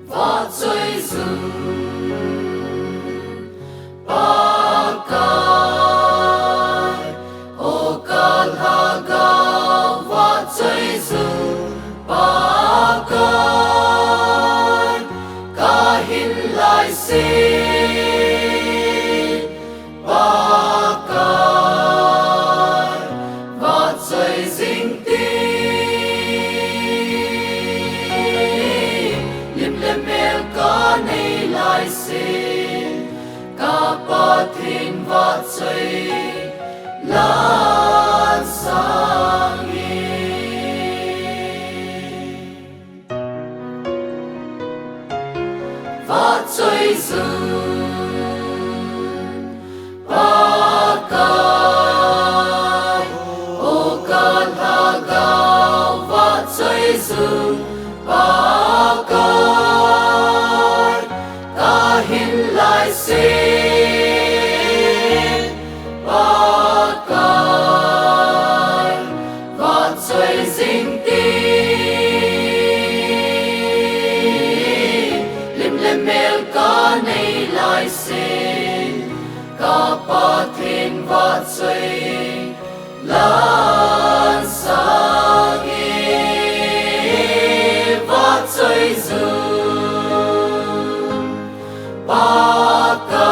và chơi dừng ba cái ô can ha ga và chơi dừng ba cái ca hin lại xin ba cái và chơi dính này lại xin ca ba thiên và chơi lan sang và chơi dừng ba cái ô can ha ga và chơi dừng ba cái ca hin lại xin ba cái và chơi dính lim lem mel ca này lại xin ca ba thiên và chơi lan sang và chơi dừng ba cái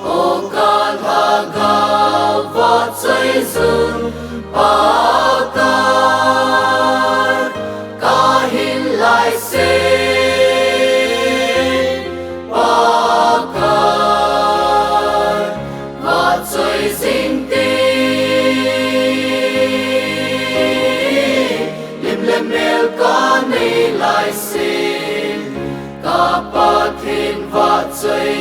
ô can ha ga và chơi dừng ba cái ca hin lại xin ba cái và chơi dính lim lem mel ca này lại xin ca ba thiên và chơi